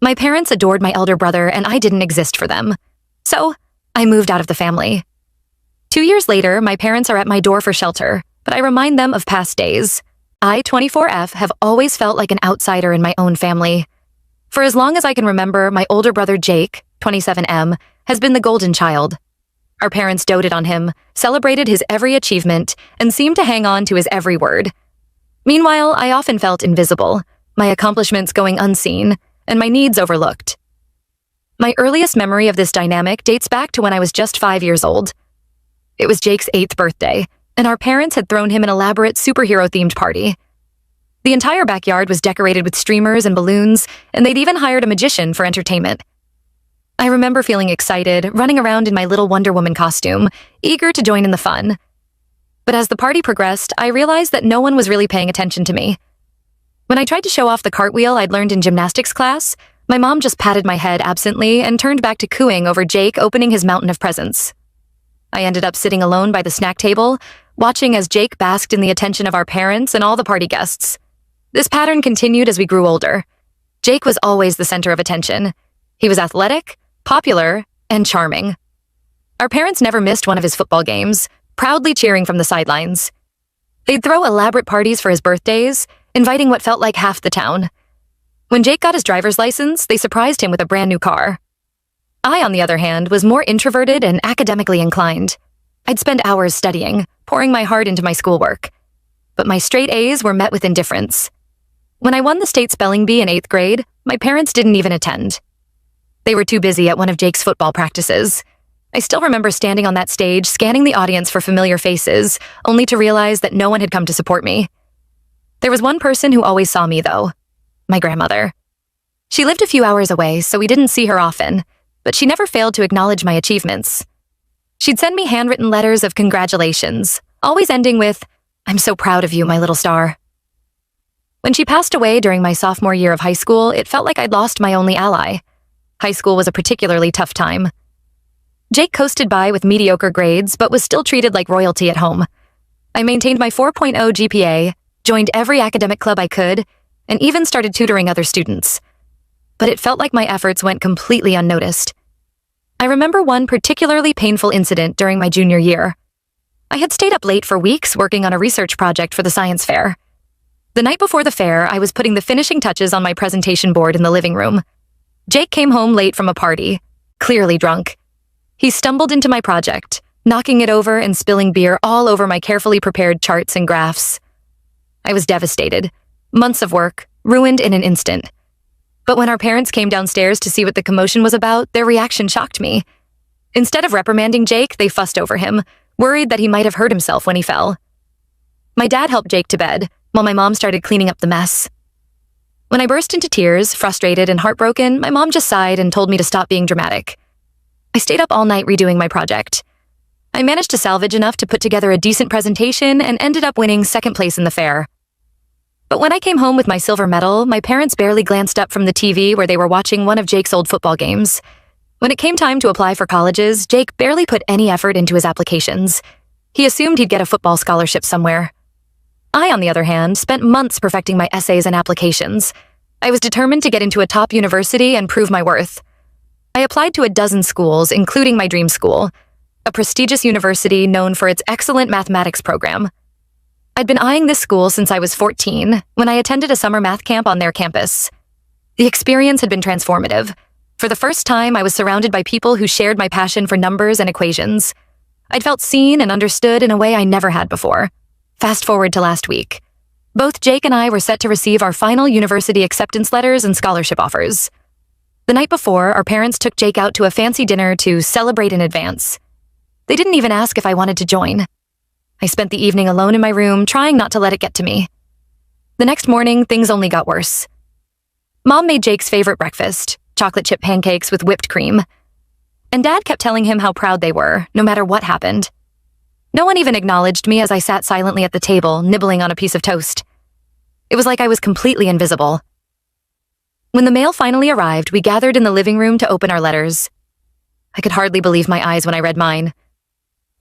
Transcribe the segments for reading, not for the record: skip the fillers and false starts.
My parents adored my elder brother and I didn't exist for them. So, I moved out of the family. 2 years later, my parents are at my door for shelter, but I remind them of past days. I, 24F, have always felt like an outsider in my own family. For as long as I can remember, my older brother Jake, 27M, has been the golden child. Our parents doted on him, celebrated his every achievement, and seemed to hang on to his every word. Meanwhile, I often felt invisible, my accomplishments going unseen, and my needs overlooked. My earliest memory of this dynamic dates back to when I was just 5 years old. It was Jake's 8th birthday, and our parents had thrown him an elaborate superhero-themed party. The entire backyard was decorated with streamers and balloons, and they'd even hired a magician for entertainment. I remember feeling excited, running around in my little Wonder Woman costume, eager to join in the fun. But as the party progressed, I realized that no one was really paying attention to me. When I tried to show off the cartwheel I'd learned in gymnastics class, my mom just patted my head absently and turned back to cooing over Jake opening his mountain of presents. I ended up sitting alone by the snack table, watching as Jake basked in the attention of our parents and all the party guests. This pattern continued as we grew older. Jake was always the center of attention. He was athletic, popular, and charming. Our parents never missed one of his football games, proudly cheering from the sidelines. They'd throw elaborate parties for his birthdays, inviting what felt like half the town. When Jake got his driver's license, they surprised him with a brand new car. I, on the other hand, was more introverted and academically inclined. I'd spend hours studying, pouring my heart into my schoolwork. But my straight A's were met with indifference. When I won the state spelling bee in 8th grade, my parents didn't even attend. They were too busy at one of Jake's football practices. I still remember standing on that stage, scanning the audience for familiar faces, only to realize that no one had come to support me. There was one person who always saw me, though. My grandmother. She lived a few hours away, so we didn't see her often, but she never failed to acknowledge my achievements. She'd send me handwritten letters of congratulations, always ending with, "I'm so proud of you, my little star." When she passed away during my sophomore year of high school, it felt like I'd lost my only ally. High school was a particularly tough time. Jake coasted by with mediocre grades, but was still treated like royalty at home. I maintained my 4.0 GPA, joined every academic club I could, and even started tutoring other students. But it felt like my efforts went completely unnoticed. I remember one particularly painful incident during my junior year. I had stayed up late for weeks working on a research project for the science fair. The night before the fair, I was putting the finishing touches on my presentation board in the living room. Jake came home late from a party, clearly drunk. He stumbled into my project, knocking it over and spilling beer all over my carefully prepared charts and graphs. I was devastated. Months of work, ruined in an instant. But when our parents came downstairs to see what the commotion was about, their reaction shocked me. Instead of reprimanding Jake, they fussed over him, worried that he might have hurt himself when he fell. My dad helped Jake to bed, while my mom started cleaning up the mess. When I burst into tears, frustrated and heartbroken, my mom just sighed and told me to stop being dramatic. I stayed up all night redoing my project. I managed to salvage enough to put together a decent presentation and ended up winning second place in the fair. But when I came home with my silver medal, my parents barely glanced up from the TV where they were watching one of Jake's old football games. When it came time to apply for colleges, Jake barely put any effort into his applications. He assumed he'd get a football scholarship somewhere. I, on the other hand, spent months perfecting my essays and applications. I was determined to get into a top university and prove my worth. I applied to a dozen schools, including my dream school, a prestigious university known for its excellent mathematics program. I'd been eyeing this school since I was 14, when I attended a summer math camp on their campus. The experience had been transformative. For the first time, I was surrounded by people who shared my passion for numbers and equations. I'd felt seen and understood in a way I never had before. Fast forward to last week. Both Jake and I were set to receive our final university acceptance letters and scholarship offers. The night before, our parents took Jake out to a fancy dinner to celebrate in advance. They didn't even ask if I wanted to join. I spent the evening alone in my room, trying not to let it get to me. The next morning, things only got worse. Mom made Jake's favorite breakfast, chocolate chip pancakes with whipped cream. And Dad kept telling him how proud they were, no matter what happened. No one even acknowledged me as I sat silently at the table, nibbling on a piece of toast. It was like I was completely invisible. When the mail finally arrived, we gathered in the living room to open our letters. I could hardly believe my eyes when I read mine.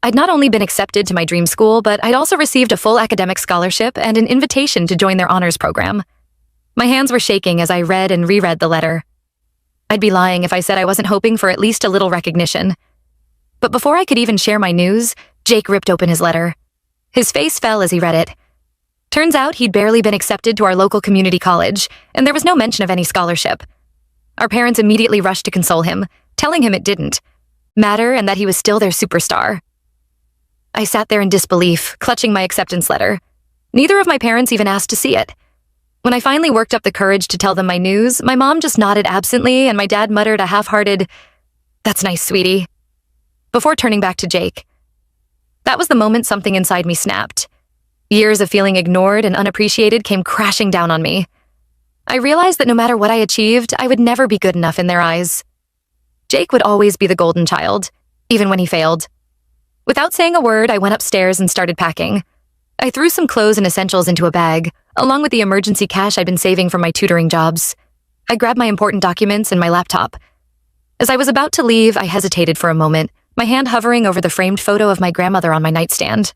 I'd not only been accepted to my dream school, but I'd also received a full academic scholarship and an invitation to join their honors program. My hands were shaking as I read and reread the letter. I'd be lying if I said I wasn't hoping for at least a little recognition. But before I could even share my news, Jake ripped open his letter. His face fell as he read it. Turns out he'd barely been accepted to our local community college, and there was no mention of any scholarship. Our parents immediately rushed to console him, telling him it didn't matter and that he was still their superstar. I sat there in disbelief, clutching my acceptance letter. Neither of my parents even asked to see it. When I finally worked up the courage to tell them my news, my mom just nodded absently and my dad muttered a half-hearted, "That's nice, sweetie," before turning back to Jake. That was the moment something inside me snapped. Years of feeling ignored and unappreciated came crashing down on me. I realized that no matter what I achieved, I would never be good enough in their eyes. Jake would always be the golden child, even when he failed. Without saying a word, I went upstairs and started packing. I threw some clothes and essentials into a bag, along with the emergency cash I'd been saving from my tutoring jobs. I grabbed my important documents and my laptop. As I was about to leave, I hesitated for a moment, my hand hovering over the framed photo of my grandmother on my nightstand.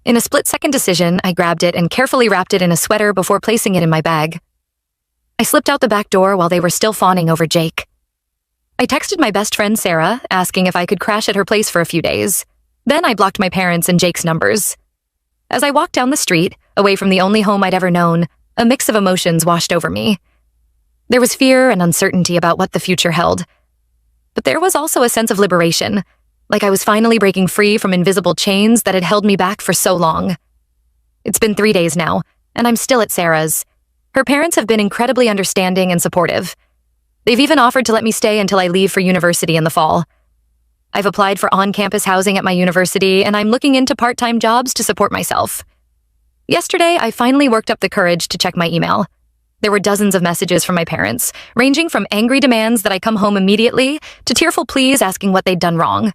In a split-second decision, I grabbed it and carefully wrapped it in a sweater before placing it in my bag. I slipped out the back door while they were still fawning over Jake. I texted my best friend Sarah, asking if I could crash at her place for a few days. Then I blocked my parents and Jake's numbers. As I walked down the street, away from the only home I'd ever known, a mix of emotions washed over me. There was fear and uncertainty about what the future held. But there was also a sense of liberation, like I was finally breaking free from invisible chains that had held me back for so long. It's been 3 days now, and I'm still at Sarah's. Her parents have been incredibly understanding and supportive. They've even offered to let me stay until I leave for university in the fall. I've applied for on-campus housing at my university, and I'm looking into part-time jobs to support myself. Yesterday, I finally worked up the courage to check my email. There were dozens of messages from my parents, ranging from angry demands that I come home immediately to tearful pleas asking what they'd done wrong.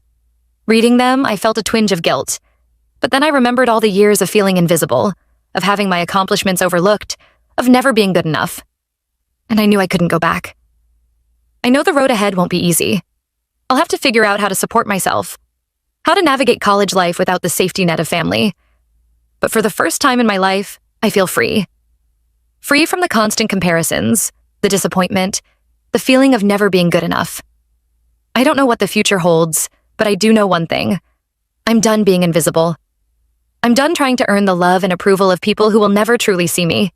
Reading them, I felt a twinge of guilt. But then I remembered all the years of feeling invisible, of having my accomplishments overlooked, of never being good enough. And I knew I couldn't go back. I know the road ahead won't be easy. I'll have to figure out how to support myself, how to navigate college life without the safety net of family. But for the first time in my life, I feel free. Free from the constant comparisons, the disappointment, the feeling of never being good enough. I don't know what the future holds, but I do know one thing. I'm done being invisible. I'm done trying to earn the love and approval of people who will never truly see me.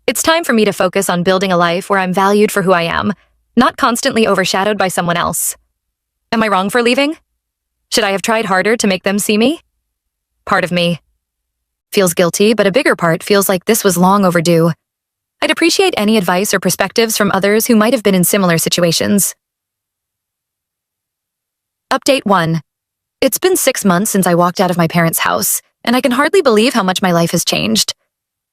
It's time for me to focus on building a life where I'm valued for who I am, not constantly overshadowed by someone else. Am I wrong for leaving? Should I have tried harder to make them see me? Part of me feels guilty, but a bigger part feels like this was long overdue. I'd appreciate any advice or perspectives from others who might have been in similar situations. Update 1. It's been 6 months since I walked out of my parents' house, and I can hardly believe how much my life has changed.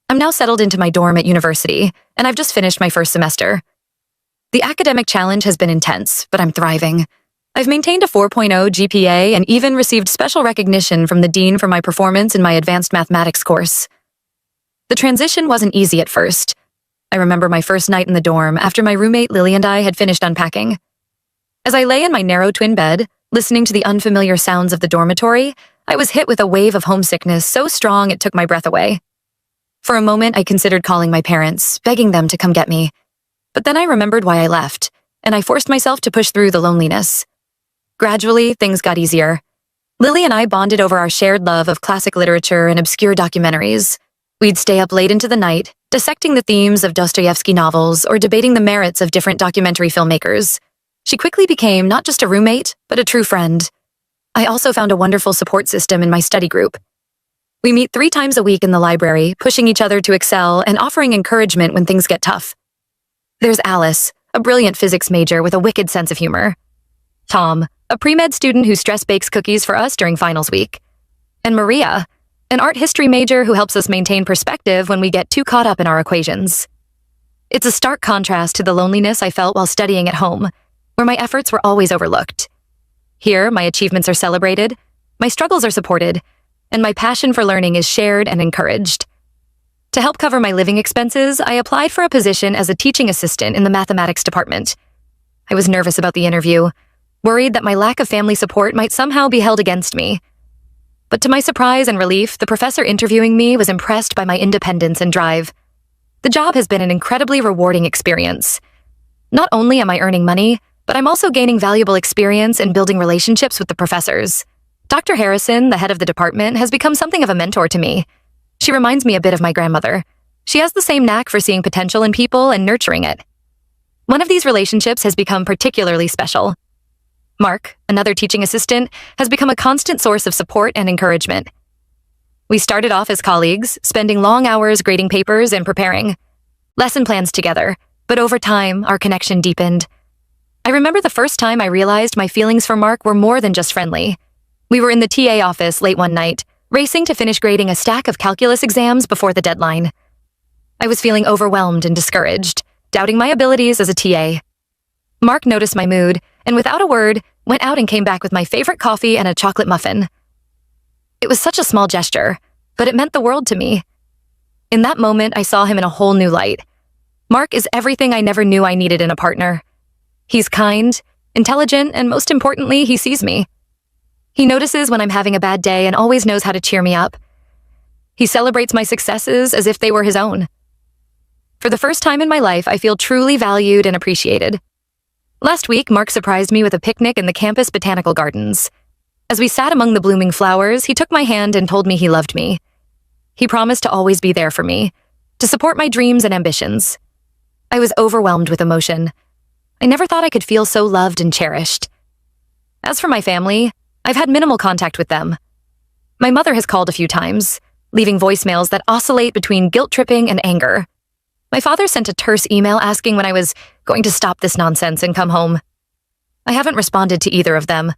I'm now settled into my dorm at university, and I've just finished my first semester. The academic challenge has been intense, but I'm thriving. I've maintained a 4.0 GPA and even received special recognition from the dean for my performance in my advanced mathematics course. The transition wasn't easy at first. I remember my first night in the dorm after my roommate Lily and I had finished unpacking. As I lay in my narrow twin bed, listening to the unfamiliar sounds of the dormitory, I was hit with a wave of homesickness so strong it took my breath away. For a moment, I considered calling my parents, begging them to come get me. But then I remembered why I left, and I forced myself to push through the loneliness. Gradually, things got easier. Lily and I bonded over our shared love of classic literature and obscure documentaries. We'd stay up late into the night, dissecting the themes of Dostoevsky novels or debating the merits of different documentary filmmakers. She quickly became not just a roommate, but a true friend. I also found a wonderful support system in my study group. We meet 3 times a week in the library, pushing each other to excel and offering encouragement when things get tough. There's Alice, a brilliant physics major with a wicked sense of humor. Tom, a pre-med student who stress bakes cookies for us during finals week. And Maria, an art history major who helps us maintain perspective when we get too caught up in our equations. It's a stark contrast to the loneliness I felt while studying at home, where my efforts were always overlooked. Here, my achievements are celebrated, my struggles are supported, and my passion for learning is shared and encouraged. To help cover my living expenses, I applied for a position as a teaching assistant in the mathematics department. I was nervous about the interview, worried that my lack of family support might somehow be held against me. But to my surprise and relief, the professor interviewing me was impressed by my independence and drive. The job has been an incredibly rewarding experience. Not only am I earning money, but I'm also gaining valuable experience and building relationships with the professors. Dr. Harrison, the head of the department, has become something of a mentor to me. She reminds me a bit of my grandmother. She has the same knack for seeing potential in people and nurturing it. One of these relationships has become particularly special. Mark, another teaching assistant, has become a constant source of support and encouragement. We started off as colleagues, spending long hours grading papers and preparing lesson plans together, but over time, our connection deepened. I remember the first time I realized my feelings for Mark were more than just friendly. We were in the TA office late one night, racing to finish grading a stack of calculus exams before the deadline. I was feeling overwhelmed and discouraged, doubting my abilities as a TA. Mark noticed my mood, and without a word, went out and came back with my favorite coffee and a chocolate muffin. It was such a small gesture, but it meant the world to me. In that moment, I saw him in a whole new light. Mark is everything I never knew I needed in a partner. He's kind, intelligent, and most importantly, he sees me. He notices when I'm having a bad day and always knows how to cheer me up. He celebrates my successes as if they were his own. For the first time in my life, I feel truly valued and appreciated. Last week, Mark surprised me with a picnic in the campus botanical gardens. As we sat among the blooming flowers, he took my hand and told me he loved me. He promised to always be there for me, to support my dreams and ambitions. I was overwhelmed with emotion. I never thought I could feel so loved and cherished. As for my family, I've had minimal contact with them. My mother has called a few times, leaving voicemails that oscillate between guilt-tripping and anger. My father sent a terse email asking when I was going to stop this nonsense and come home. I haven't responded to either of them.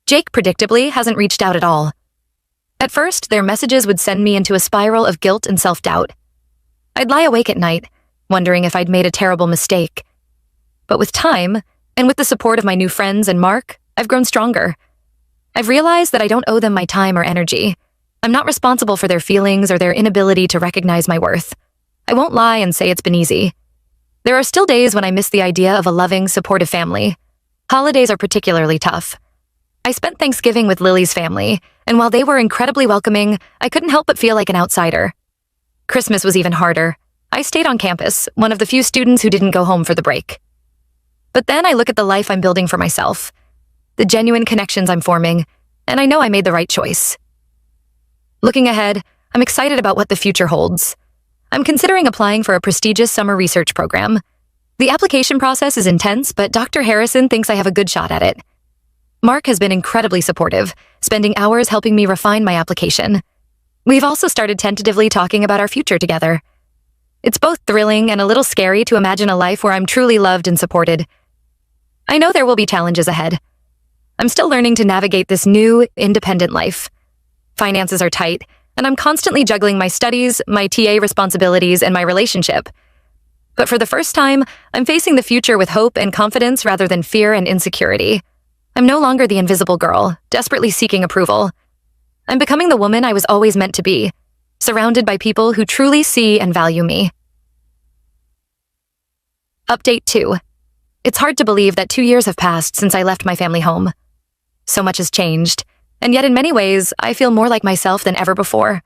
Jake, predictably, hasn't reached out at all. At first, their messages would send me into a spiral of guilt and self-doubt. I'd lie awake at night, wondering if I'd made a terrible mistake. But with time, and with the support of my new friends and Mark, I've grown stronger. I've realized that I don't owe them my time or energy. I'm not responsible for their feelings or their inability to recognize my worth. I won't lie and say it's been easy. There are still days when I miss the idea of a loving, supportive family. Holidays are particularly tough. I spent Thanksgiving with Lily's family, and while they were incredibly welcoming, I couldn't help but feel like an outsider. Christmas was even harder. I stayed on campus, one of the few students who didn't go home for the break. But then I look at the life I'm building for myself, the genuine connections I'm forming, and I know I made the right choice. Looking ahead, I'm excited about what the future holds. I'm considering applying for a prestigious summer research program. The application process is intense, but Dr. Harrison thinks I have a good shot at it. Mark has been incredibly supportive, spending hours helping me refine my application. We've also started tentatively talking about our future together. It's both thrilling and a little scary to imagine a life where I'm truly loved and supported. I know there will be challenges ahead. I'm still learning to navigate this new, independent life. Finances are tight, and I'm constantly juggling my studies, my TA responsibilities, and my relationship. But for the first time, I'm facing the future with hope and confidence rather than fear and insecurity. I'm no longer the invisible girl, desperately seeking approval. I'm becoming the woman I was always meant to be, surrounded by people who truly see and value me. Update 2. It's hard to believe that 2 years have passed since I left my family home. So much has changed, and yet in many ways, I feel more like myself than ever before.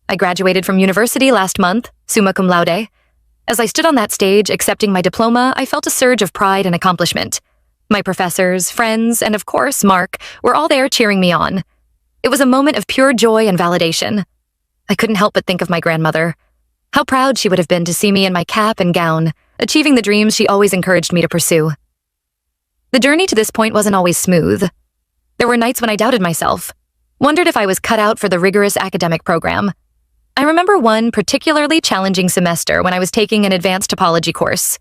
I graduated from university last month, summa cum laude. As I stood on that stage accepting my diploma, I felt a surge of pride and accomplishment. My professors, friends, and of course, Mark, were all there cheering me on. It was a moment of pure joy and validation. I couldn't help but think of my grandmother. How proud she would have been to see me in my cap and gown, achieving the dreams she always encouraged me to pursue. The journey to this point wasn't always smooth. There were nights when I doubted myself, wondered if I was cut out for the rigorous academic program. I remember one particularly challenging semester when I was taking an advanced topology course.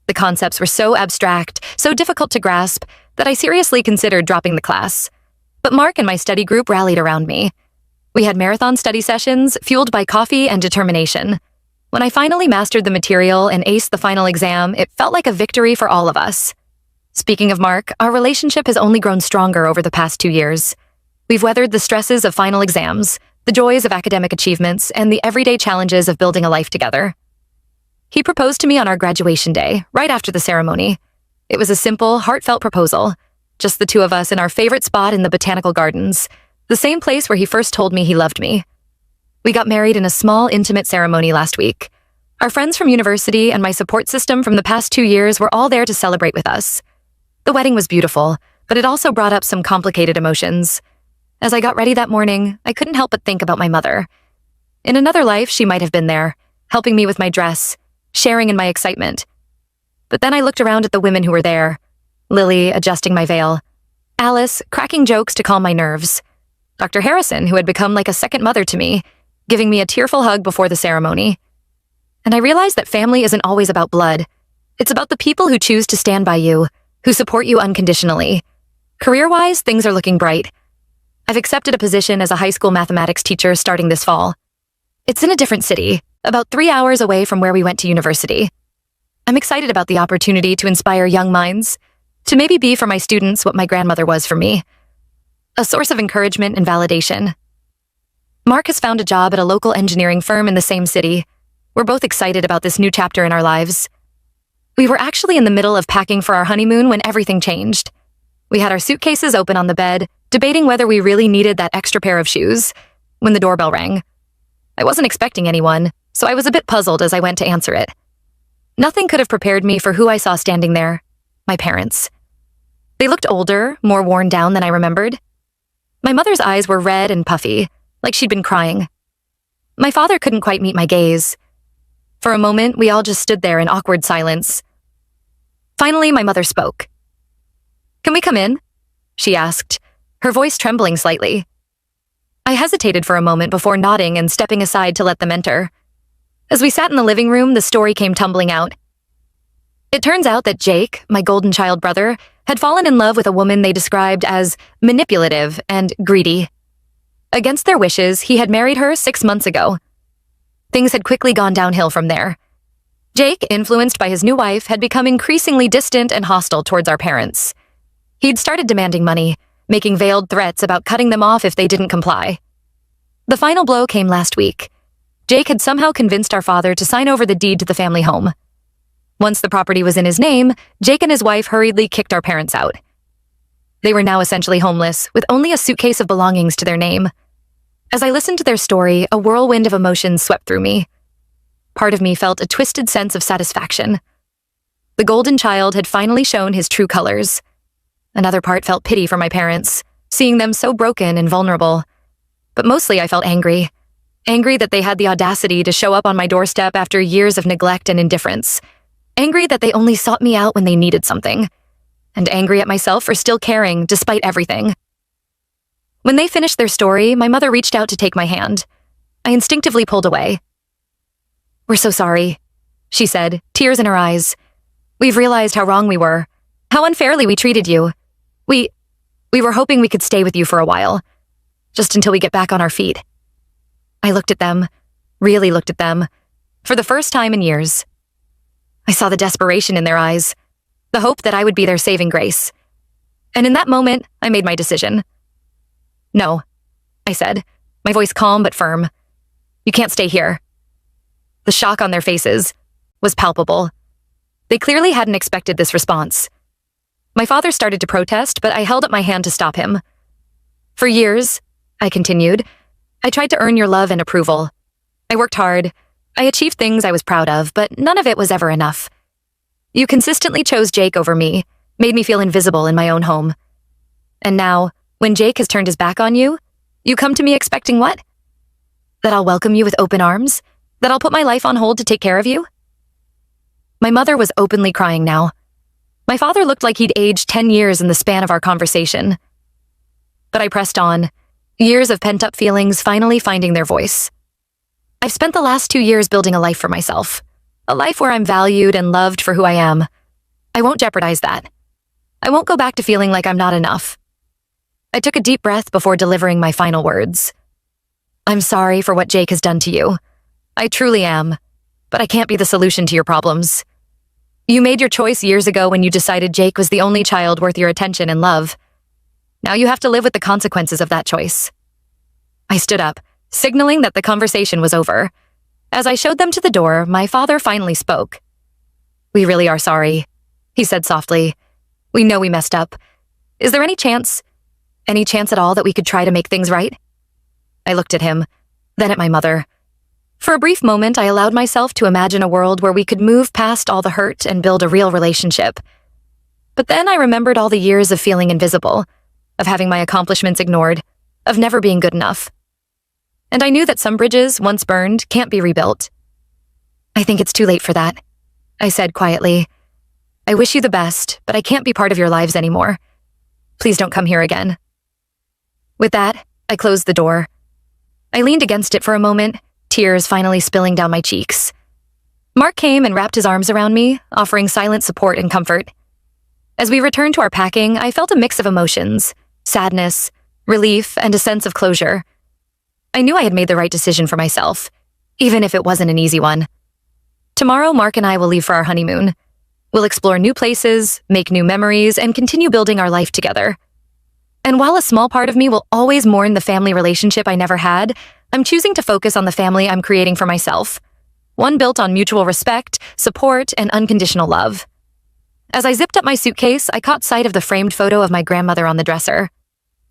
The concepts were so abstract, so difficult to grasp, that I seriously considered dropping the class. But Mark and my study group rallied around me. We had marathon study sessions, fueled by coffee and determination. When I finally mastered the material and aced the final exam, it felt like a victory for all of us. Speaking of Mark, our relationship has only grown stronger over the past 2 years. We've weathered the stresses of final exams, the joys of academic achievements, and the everyday challenges of building a life together. He proposed to me on our graduation day, right after the ceremony. It was a simple, heartfelt proposal, just the two of us in our favorite spot in the botanical gardens, the same place where he first told me he loved me. We got married in a small, intimate ceremony last week. Our friends from university and my support system from the past 2 years were all there to celebrate with us. The wedding was beautiful, but it also brought up some complicated emotions. As I got ready that morning, I couldn't help but think about my mother. In another life, she might have been there, helping me with my dress, sharing in my excitement. But then I looked around at the women who were there. Lily adjusting my veil. Alice cracking jokes to calm my nerves. Dr. Harrison, who had become like a second mother to me, giving me a tearful hug before the ceremony. And I realized that family isn't always about blood. It's about the people who choose to stand by you, who support you unconditionally. Career-wise, things are looking bright. I've accepted a position as a high school mathematics teacher starting this fall. It's in a different city, about 3 hours away from where we went to university. I'm excited about the opportunity to inspire young minds, to maybe be for my students what my grandmother was for me. A source of encouragement and validation. Mark has found a job at a local engineering firm in the same city. We're both excited about this new chapter in our lives. We were actually in the middle of packing for our honeymoon when everything changed. We had our suitcases open on the bed, debating whether we really needed that extra pair of shoes, when the doorbell rang. I wasn't expecting anyone, so I was a bit puzzled as I went to answer it. Nothing could have prepared me for who I saw standing there. My parents. They looked older, more worn down than I remembered. My mother's eyes were red and puffy, like she'd been crying. My father couldn't quite meet my gaze. For a moment, we all just stood there in awkward silence. Finally, my mother spoke. "Can we come in?" she asked, her voice trembling slightly. I hesitated for a moment before nodding and stepping aside to let them enter. As we sat in the living room, the story came tumbling out. It turns out that Jake, my golden child brother, had fallen in love with a woman they described as manipulative and greedy. Against their wishes, he had married her 6 months ago. Things had quickly gone downhill from there. Jake, influenced by his new wife, had become increasingly distant and hostile towards our parents. He'd started demanding money, making veiled threats about cutting them off if they didn't comply. The final blow came last week. Jake had somehow convinced our father to sign over the deed to the family home. Once the property was in his name, Jake and his wife hurriedly kicked our parents out. They were now essentially homeless, with only a suitcase of belongings to their name. As I listened to their story, a whirlwind of emotions swept through me. Part of me felt a twisted sense of satisfaction. The golden child had finally shown his true colors. Another part felt pity for my parents, seeing them so broken and vulnerable. But mostly I felt angry. Angry that they had the audacity to show up on my doorstep after years of neglect and indifference. Angry that they only sought me out when they needed something. And angry at myself for still caring despite everything. When they finished their story, my mother reached out to take my hand. I instinctively pulled away. "We're so sorry," she said, tears in her eyes. "We've realized how wrong we were, how unfairly we treated you. We were hoping we could stay with you for a while, just until we get back on our feet." I looked at them, really looked at them, for the first time in years. I saw the desperation in their eyes, the hope that I would be their saving grace. And in that moment, I made my decision. "No," I said, my voice calm but firm. "You can't stay here." The shock on their faces was palpable. They clearly hadn't expected this response. My father started to protest, but I held up my hand to stop him. "For years," I continued, "I tried to earn your love and approval. I worked hard. I achieved things I was proud of, but none of it was ever enough. You consistently chose Jake over me, made me feel invisible in my own home. And now, when Jake has turned his back on you, you come to me expecting what? That I'll welcome you with open arms? That I'll put my life on hold to take care of you?" My mother was openly crying now. My father looked like he'd aged 10 years in the span of our conversation. But I pressed on, years of pent-up feelings finally finding their voice. I've spent the last 2 years building a life for myself, a life where I'm valued and loved for who I am. I won't jeopardize that. I won't go back to feeling like I'm not enough. I took a deep breath before delivering my final words. "I'm sorry for what Jake has done to you. I truly am, but I can't be the solution to your problems. You made your choice years ago when you decided Jake was the only child worth your attention and love. Now you have to live with the consequences of that choice." I stood up, signaling that the conversation was over. As I showed them to the door, my father finally spoke. "We really are sorry," he said softly. "We know we messed up. Is there any chance at all that we could try to make things right?" I looked at him, then at my mother. For a brief moment, I allowed myself to imagine a world where we could move past all the hurt and build a real relationship. But then I remembered all the years of feeling invisible, of having my accomplishments ignored, of never being good enough. And I knew that some bridges, once burned, can't be rebuilt. I think it's too late for that, I said quietly. I wish you the best, but I can't be part of your lives anymore. Please don't come here again. With that, I closed the door. I leaned against it for a moment, tears finally spilling down my cheeks. Mark came and wrapped his arms around me, offering silent support and comfort. As we returned to our packing, I felt a mix of emotions, sadness, relief, and a sense of closure. I knew I had made the right decision for myself, even if it wasn't an easy one. Tomorrow, Mark and I will leave for our honeymoon. We'll explore new places, make new memories, and continue building our life together. And while a small part of me will always mourn the family relationship I never had, I'm choosing to focus on the family I'm creating for myself. One built on mutual respect, support, and unconditional love. As I zipped up my suitcase, I caught sight of the framed photo of my grandmother on the dresser.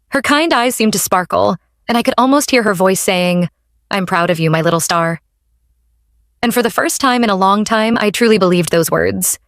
Her kind eyes seemed to sparkle, and I could almost hear her voice saying, "I'm proud of you, my little star." And for the first time in a long time, I truly believed those words.